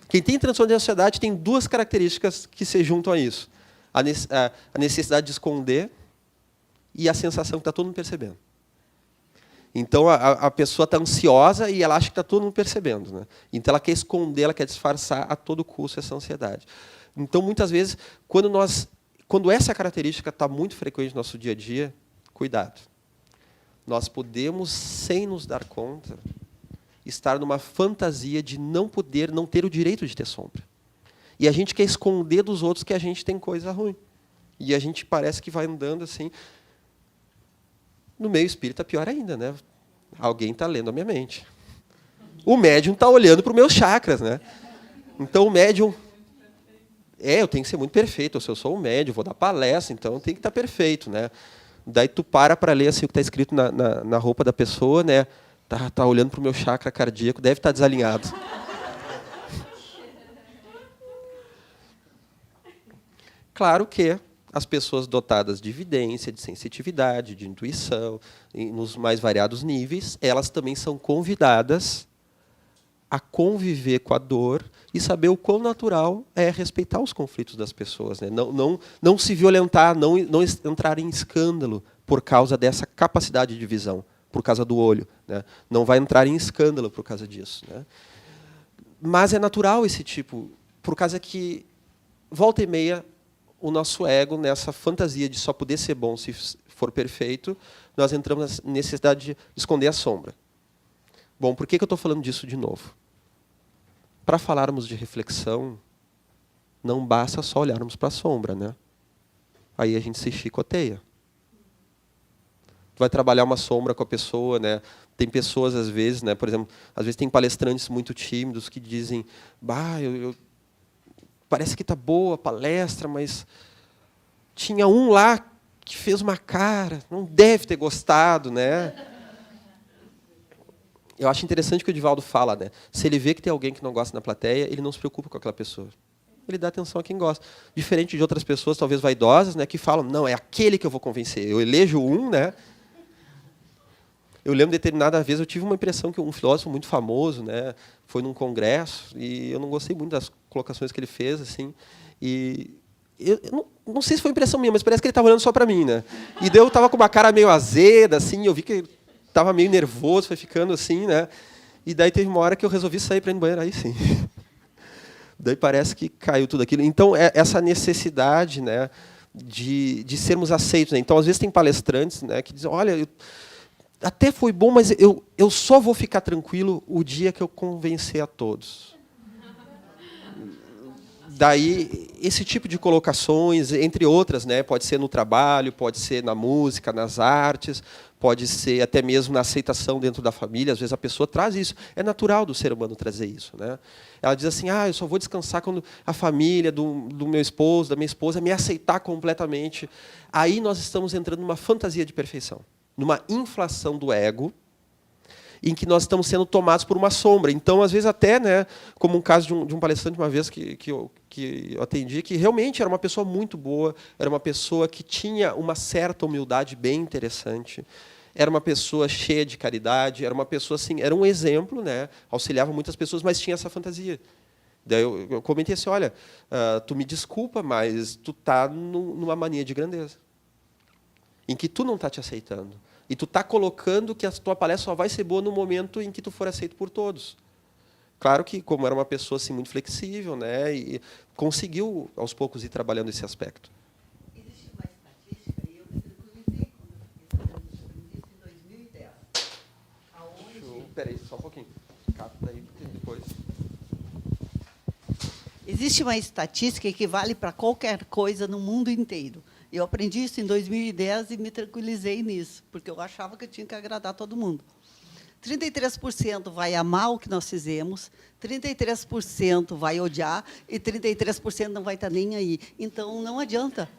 Quem tem transtorno de ansiedade tem duas características que se juntam a isso. A necessidade de esconder e a sensação que está todo mundo percebendo. Então, a pessoa está ansiosa e ela acha que está todo mundo percebendo. Né? Então, ela quer esconder, ela quer disfarçar a todo custo essa ansiedade. Então, muitas vezes, quando essa característica está muito frequente no nosso dia a dia, cuidado. Nós podemos, sem nos dar conta, estar numa fantasia de não ter o direito de ter sombra. E a gente quer esconder dos outros que a gente tem coisa ruim. E a gente parece que vai andando assim. No meio espírita, pior ainda, né? Alguém está lendo a minha mente. O médium está olhando para os meus chakras, né? Então, o médium... eu tenho que ser muito perfeito. Se eu sou um médium, vou dar palestra, então eu tenho que estar perfeito, né? Daí tu para ler assim, o que está escrito na roupa da pessoa, né? Tá olhando para o meu chakra cardíaco, deve estar desalinhado. Claro que as pessoas dotadas de evidência, de sensitividade, de intuição, nos mais variados níveis, elas também são convidadas a conviver com a dor e saber o quão natural é respeitar os conflitos das pessoas. Né? Não se violentar, não entrar em escândalo por causa dessa capacidade de visão, por causa do olho. Né? Não vai entrar em escândalo por causa disso. Né? Mas é natural esse tipo, por causa que, volta e meia, o nosso ego, nessa fantasia de só poder ser bom se for perfeito, nós entramos na necessidade de esconder a sombra. Bom, por que eu estou falando disso de novo? Para falarmos de reflexão, não basta só olharmos para a sombra, né? Aí a gente se chicoteia. Tu vai trabalhar uma sombra com a pessoa, né? Tem pessoas, às vezes, né? Por exemplo, às vezes tem palestrantes muito tímidos que dizem, parece que está boa a palestra, mas tinha um lá que fez uma cara, não deve ter gostado, né? Eu acho interessante o que o Divaldo fala, né? Se ele vê que tem alguém que não gosta na plateia, ele não se preocupa com aquela pessoa. Ele dá atenção a quem gosta. Diferente de outras pessoas, talvez vaidosas, né, que falam, não, é aquele que eu vou convencer. Eu elejo um, né? Eu lembro de determinada vez, eu tive uma impressão que um filósofo muito famoso, né, foi num congresso, e eu não gostei muito das colocações que ele fez, assim, e eu não sei se foi impressão minha, mas parece que ele estava olhando só para mim, né? E daí eu estava com uma cara meio azeda, assim, eu vi que ele estava meio nervoso, foi ficando assim, né? E daí teve uma hora que eu resolvi sair para ir no banheiro, aí sim. Daí parece que caiu tudo aquilo. Então, essa necessidade, né, de sermos aceitos. Né? Então, às vezes, tem palestrantes, né, que dizem, olha, até foi bom, mas eu só vou ficar tranquilo o dia que eu convencer a todos. Daí, esse tipo de colocações, entre outras, né, pode ser no trabalho, pode ser na música, nas artes, pode ser até mesmo na aceitação dentro da família. Às vezes a pessoa traz isso. É natural do ser humano trazer isso. Né? Ela diz assim, eu só vou descansar quando a família do meu esposo, da minha esposa, me aceitar completamente. Aí nós estamos entrando numa fantasia de perfeição, numa inflação do ego, em que nós estamos sendo tomados por uma sombra. Então, às vezes, até, né, como um caso de um palestrante, uma vez que eu atendi, que realmente era uma pessoa muito boa, era uma pessoa que tinha uma certa humildade bem interessante, era uma pessoa cheia de caridade, era uma pessoa assim, era um exemplo, né, auxiliava muitas pessoas, mas tinha essa fantasia. Daí eu comentei assim, olha, tu me desculpa, mas tu está numa mania de grandeza, em que tu não está te aceitando. E tu está colocando que a tua palestra só vai ser boa no momento em que tu for aceito por todos. Claro que, como era uma pessoa assim, muito flexível, né, e conseguiu, aos poucos, ir trabalhando esse aspecto. Existe uma estatística, e eu me tranquilizei quando eu fiquei sabendo disso em 2010. Espera aí, só um pouquinho. Capta aí, porque depois... Existe uma estatística que vale para qualquer coisa no mundo inteiro. Eu aprendi isso em 2010 e me tranquilizei nisso, porque eu achava que eu tinha que agradar todo mundo. 33% vai amar o que nós fizemos, 33% vai odiar e 33% não vai estar nem aí. Então, não adianta.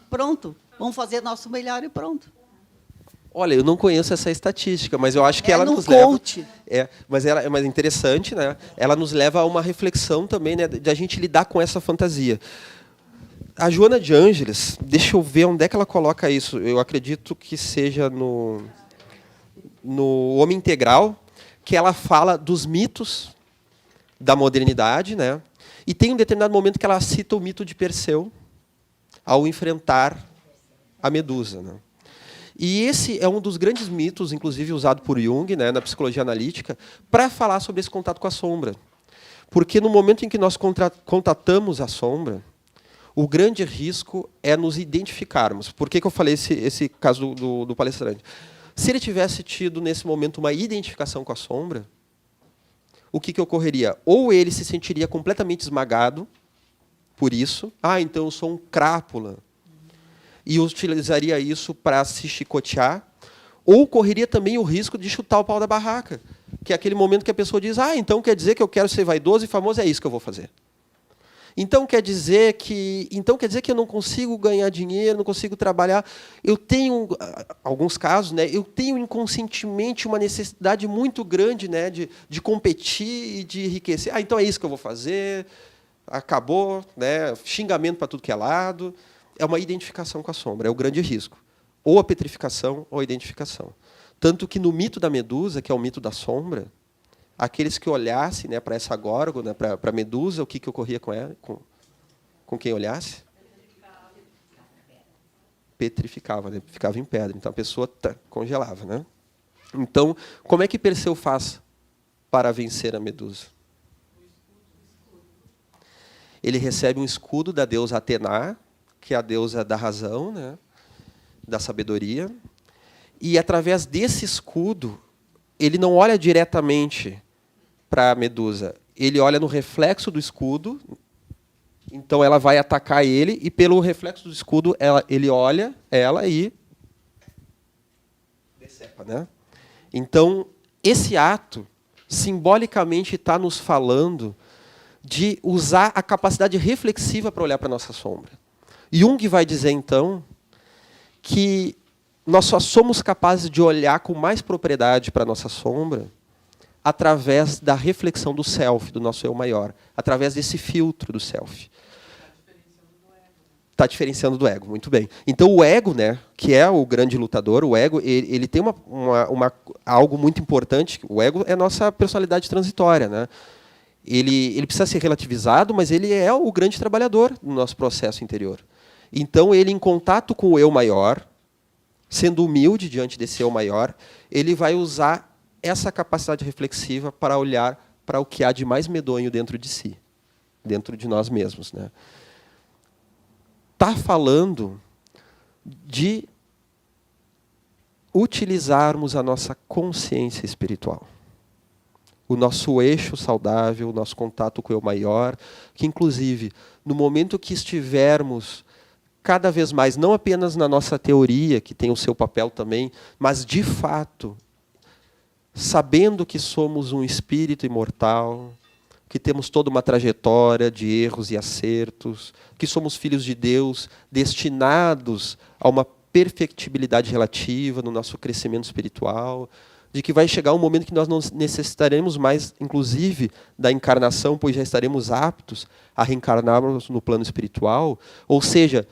Pronto. Vamos fazer nosso melhor e pronto. Olha, eu não conheço essa estatística, mas eu acho que ela nos coach. leva... mas é interessante, né? Ela nos leva a uma reflexão também, né, de a gente lidar com essa fantasia. A Joana de Ângeles, deixa eu ver onde é que ela coloca isso. Eu acredito que seja no Homem Integral, que ela fala dos mitos da modernidade, né? E tem um determinado momento que ela cita o mito de Perseu ao enfrentar a Medusa. Né? E esse é um dos grandes mitos, inclusive usado por Jung, né, na psicologia analítica, para falar sobre esse contato com a sombra. Porque no momento em que nós contatamos a sombra, o grande risco é nos identificarmos. Por que eu falei esse caso do palestrante? Se ele tivesse tido, nesse momento, uma identificação com a sombra, o que ocorreria? Ou ele se sentiria completamente esmagado por isso. Então eu sou um crápula. E utilizaria isso para se chicotear. Ou correria também o risco de chutar o pau da barraca. Que é aquele momento que a pessoa diz, então quer dizer que eu quero ser vaidoso e famoso, é isso que eu vou fazer. Então quer dizer que eu não consigo ganhar dinheiro, não consigo trabalhar. Eu tenho, alguns casos, né, eu tenho inconscientemente uma necessidade muito grande, né, de competir e de enriquecer. Então é isso que eu vou fazer. Acabou, né, xingamento para tudo que é lado. É uma identificação com a sombra, é o grande risco. Ou a petrificação ou a identificação. Tanto que no mito da Medusa, que é o mito da sombra, aqueles que olhassem, né, para essa górgona, para a Medusa, o que ocorria com ela, com quem olhasse? Petrificava, né? Ficava em pedra. Então a pessoa congelava. Né? Então, como é que Perseu faz para vencer a Medusa? Ele recebe um escudo da deusa Atena, que é a deusa da razão, né, da sabedoria, e através desse escudo, ele não olha diretamente para a Medusa, ele olha no reflexo do escudo, então ela vai atacar ele, e pelo reflexo do escudo ele olha ela e decepa. Né? Então, esse ato, simbolicamente, está nos falando de usar a capacidade reflexiva para olhar para a nossa sombra. Jung vai dizer, então, que nós só somos capazes de olhar com mais propriedade para a nossa sombra através da reflexão do self, do nosso eu maior, através desse filtro do self. Está diferenciando do ego, muito bem. Então, o ego, né, que é o grande lutador, o ego, ele tem algo muito importante. O ego é a nossa personalidade transitória. Né? Ele precisa ser relativizado, mas ele é o grande trabalhador do nosso processo interior. Então, ele, em contato com o eu maior, sendo humilde diante desse eu maior, ele vai usar essa capacidade reflexiva para olhar para o que há de mais medonho dentro de si, dentro de nós mesmos, né? Está falando de utilizarmos a nossa consciência espiritual, o nosso eixo saudável, o nosso contato com o eu maior, que inclusive, no momento que estivermos cada vez mais, não apenas na nossa teoria, que tem o seu papel também, mas de fato, sabendo que somos um espírito imortal, que temos toda uma trajetória de erros e acertos, que somos filhos de Deus, destinados a uma perfectibilidade relativa no nosso crescimento espiritual, de que vai chegar um momento que nós não necessitaremos mais, inclusive, da encarnação, pois já estaremos aptos a reencarnarmos no plano espiritual, ou seja,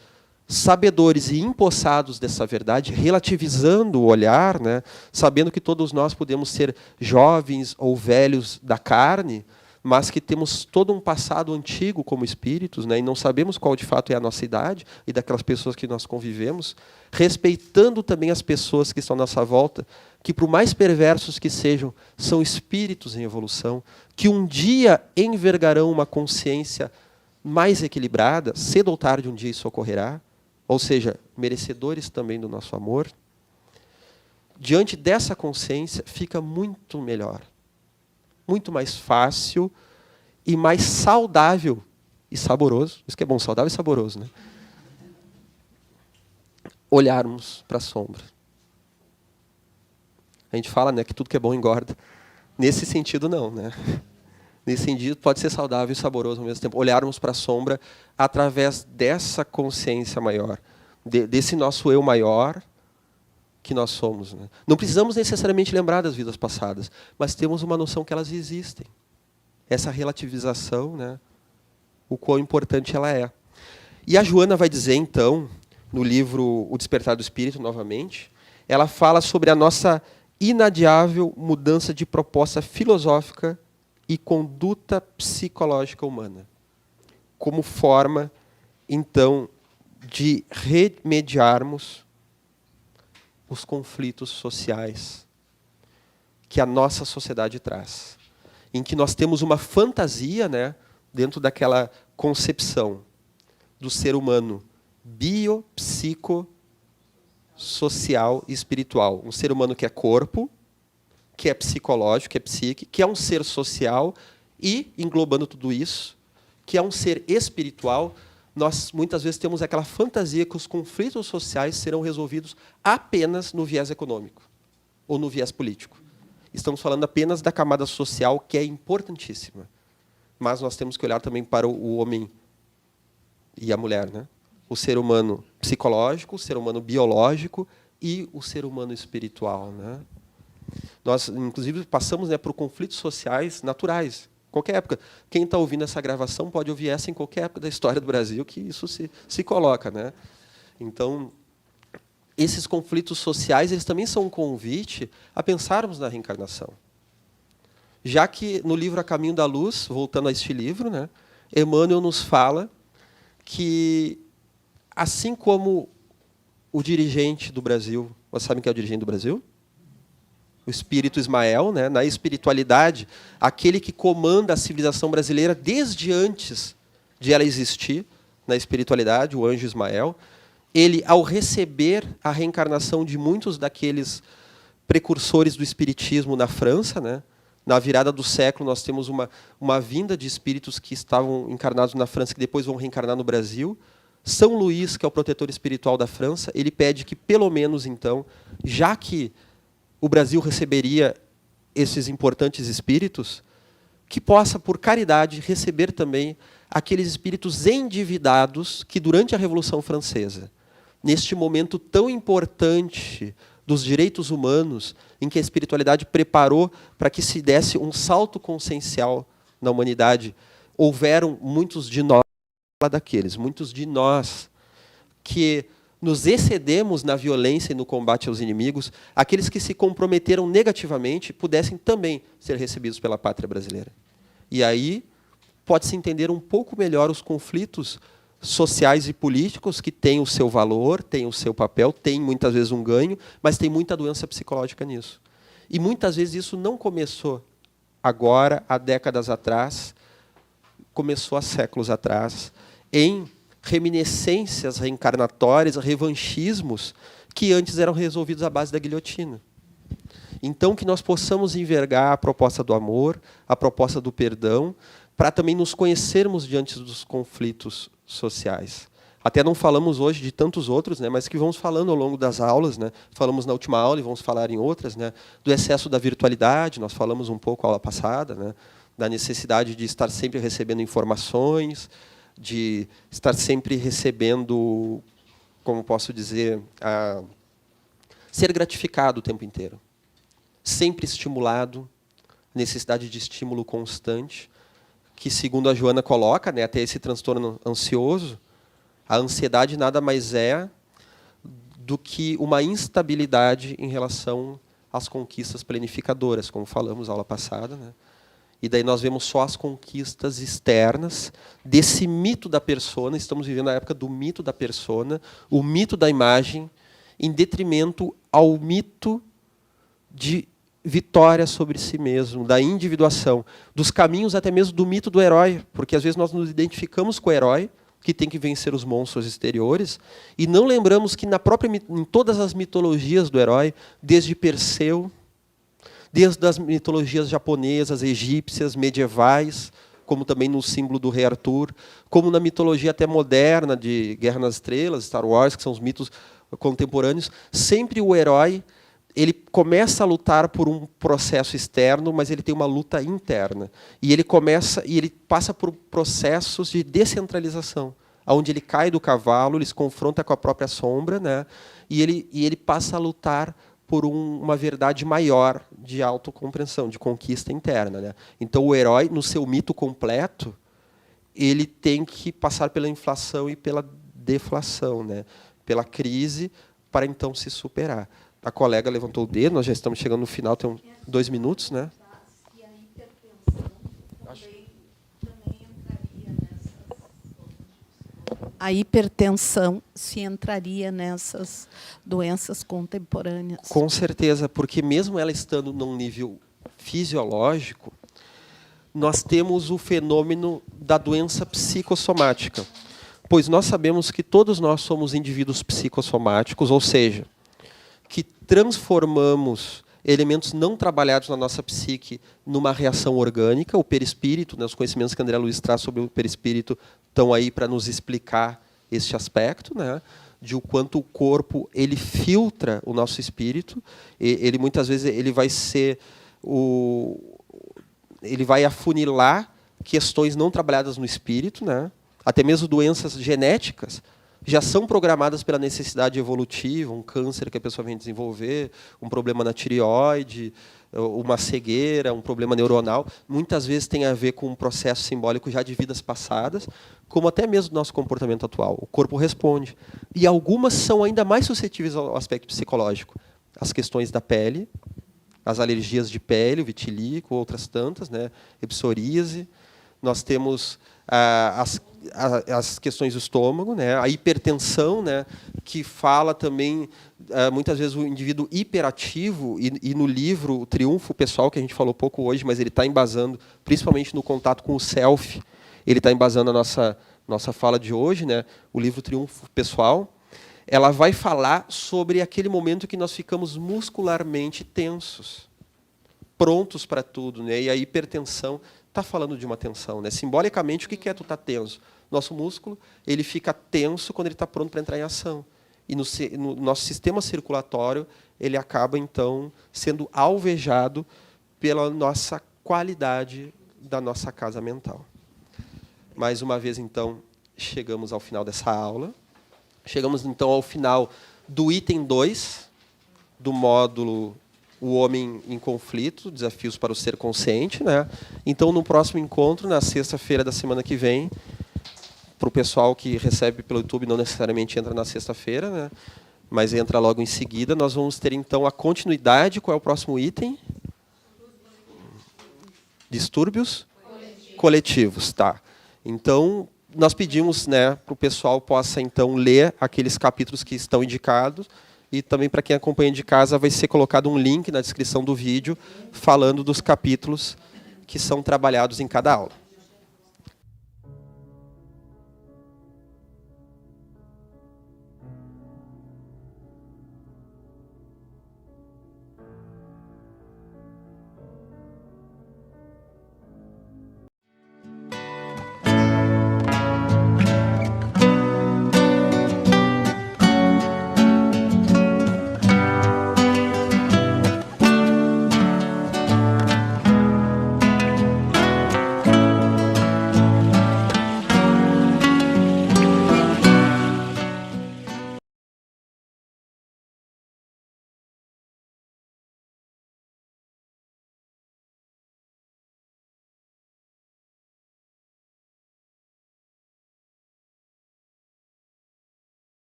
sabedores e empossados dessa verdade, relativizando o olhar, né, sabendo que todos nós podemos ser jovens ou velhos da carne, mas que temos todo um passado antigo como espíritos, né, e não sabemos qual de fato é a nossa idade e daquelas pessoas que nós convivemos, respeitando também as pessoas que estão à nossa volta, que por mais perversos que sejam, são espíritos em evolução, que um dia envergarão uma consciência mais equilibrada, cedo ou tarde um dia isso ocorrerá, ou seja, merecedores também do nosso amor. Diante dessa consciência, fica muito melhor, muito mais fácil e mais saudável e saboroso. Isso que é bom, saudável e saboroso, né? Olharmos para a sombra. A gente fala, né, que tudo que é bom engorda. Nesse sentido, não, né? Nesse sentido, pode ser saudável e saboroso ao mesmo tempo. Olharmos para a sombra através dessa consciência maior, desse nosso eu maior que nós somos, né? Não precisamos necessariamente lembrar das vidas passadas, mas temos uma noção que elas existem. Essa relativização, né, o quão importante ela é. E a Joana vai dizer, então, no livro O Despertar do Espírito, novamente, ela fala sobre a nossa inadiável mudança de proposta filosófica e conduta psicológica humana, como forma, então, de remediarmos os conflitos sociais que a nossa sociedade traz, em que nós temos uma fantasia, né, dentro daquela concepção do ser humano bio, psico, social e espiritual. Um ser humano que é corpo, que é psicológico, que é psique, que é um ser social e, englobando tudo isso, que é um ser espiritual. Nós, muitas vezes, temos aquela fantasia que os conflitos sociais serão resolvidos apenas no viés econômico ou no viés político. Estamos falando apenas da camada social, que é importantíssima. Mas nós temos que olhar também para o homem e a mulher, né? O ser humano psicológico, o ser humano biológico e o ser humano espiritual, né? Nós, inclusive, passamos, né, por conflitos sociais naturais. Qualquer época. Quem está ouvindo essa gravação pode ouvir essa em qualquer época da história do Brasil, que isso se coloca, né? Então, esses conflitos sociais, eles também são um convite a pensarmos na reencarnação. Já que no livro A Caminho da Luz, voltando a este livro, né, Emmanuel nos fala que, assim como o dirigente do Brasil, vocês sabem quem é o dirigente do Brasil? O espírito Ismael, né, na espiritualidade, aquele que comanda a civilização brasileira desde antes de ela existir, na espiritualidade, o anjo Ismael, ele, ao receber a reencarnação de muitos daqueles precursores do espiritismo na França, né, na virada do século, nós temos uma vinda de espíritos que estavam encarnados na França, que depois vão reencarnar no Brasil. São Luís, que é o protetor espiritual da França, ele pede que, pelo menos, então, já que o Brasil receberia esses importantes espíritos, que possa, por caridade, receber também aqueles espíritos endividados que, durante a Revolução Francesa, neste momento tão importante dos direitos humanos, em que a espiritualidade preparou para que se desse um salto consciencial na humanidade, houveram muitos de nós, muitos de nós, que nos excedemos na violência e no combate aos inimigos, aqueles que se comprometeram negativamente pudessem também ser recebidos pela pátria brasileira. E aí pode-se entender um pouco melhor os conflitos sociais e políticos que têm o seu valor, têm o seu papel, têm muitas vezes um ganho, mas tem muita doença psicológica nisso. E muitas vezes isso não começou agora, há décadas atrás, começou há séculos atrás, em reminiscências reencarnatórias, revanchismos, que antes eram resolvidos à base da guilhotina. Então, que nós possamos envergar a proposta do amor, a proposta do perdão, para também nos conhecermos diante dos conflitos sociais. Até não falamos hoje de tantos outros, né, mas que vamos falando ao longo das aulas, né, falamos na última aula e vamos falar em outras, né, do excesso da virtualidade, nós falamos um pouco na aula passada, né, da necessidade de estar sempre recebendo informações, de estar sempre recebendo, como posso dizer, ser gratificado o tempo inteiro. Sempre estimulado, necessidade de estímulo constante, que, segundo a Joana coloca, né, até esse transtorno ansioso, a ansiedade nada mais é do que uma instabilidade em relação às conquistas planificadoras, como falamos na aula passada, né? E daí nós vemos só as conquistas externas desse mito da persona. Estamos vivendo a época do mito da persona, o mito da imagem, em detrimento ao mito de vitória sobre si mesmo, da individuação, dos caminhos até mesmo do mito do herói, porque às vezes nós nos identificamos com o herói, que tem que vencer os monstros exteriores, e não lembramos que em todas as mitologias do herói, desde Perseu, desde as mitologias japonesas, egípcias, medievais, como também no símbolo do rei Arthur, como na mitologia até moderna de Guerra nas Estrelas, Star Wars, que são os mitos contemporâneos, sempre o herói ele começa a lutar por um processo externo, mas ele tem uma luta interna. E ele passa por processos de descentralização, onde ele cai do cavalo, ele se confronta com a própria sombra, né? E ele passa a lutar por uma verdade maior de autocompreensão, de conquista interna, né? Então, o herói, no seu mito completo, ele tem que passar pela inflação e pela deflação, né? Pela crise, para então se superar. A colega levantou o dedo, nós já estamos chegando no final, tem 2 minutos, né? E a hipertensão também entraria nessas... A hipertensão se entraria nessas doenças contemporâneas? Com certeza, porque mesmo ela estando num nível fisiológico, nós temos o fenômeno da doença psicossomática. Pois nós sabemos que todos nós somos indivíduos psicossomáticos, ou seja, que transformamos elementos não trabalhados na nossa psique numa reação orgânica, o perispírito, né, os conhecimentos que André Luiz traz sobre o perispírito estão aí para nos explicar este aspecto, né, de o quanto o corpo ele filtra o nosso espírito, ele muitas vezes ele vai afunilar questões não trabalhadas no espírito, né, até mesmo doenças genéticas já são programadas pela necessidade evolutiva, um câncer que a pessoa vem desenvolver, um problema na tireoide, uma cegueira, um problema neuronal, muitas vezes tem a ver com um processo simbólico já de vidas passadas, como até mesmo do nosso comportamento atual. O corpo responde. E algumas são ainda mais suscetíveis ao aspecto psicológico. As questões da pele, as alergias de pele, o vitiligo, outras tantas, né? Psoríase. Nós temos as questões do estômago, né? A hipertensão, né? Que fala também, muitas vezes, o indivíduo hiperativo, e no livro O Triunfo Pessoal, que a gente falou pouco hoje, mas ele está embasando, principalmente no contato com o self, ele está embasando a nossa fala de hoje, né? O livro Triunfo Pessoal, ela vai falar sobre aquele momento que nós ficamos muscularmente tensos, prontos para tudo, né? E a hipertensão está falando de uma tensão, né? Simbolicamente, o que é tu estar tenso? Nosso músculo ele fica tenso quando ele está pronto para entrar em ação. E no nosso sistema circulatório, ele acaba, então, sendo alvejado pela nossa qualidade da nossa casa mental. Mais uma vez, então, chegamos ao final dessa aula. Chegamos, então, ao final do item 2, do módulo O Homem em Conflito, Desafios para o Ser Consciente, né? Então, no próximo encontro, na sexta-feira da semana que vem, para o pessoal que recebe pelo YouTube, não necessariamente entra na sexta-feira, né? Mas entra logo em seguida, nós vamos ter, então, a continuidade. Qual é o próximo item? Distúrbios coletivos, tá. Então, nós pedimos, né, para o pessoal possa, então, ler aqueles capítulos que estão indicados E também para quem acompanha de casa vai ser colocado um link na descrição do vídeo falando dos capítulos que são trabalhados em cada aula.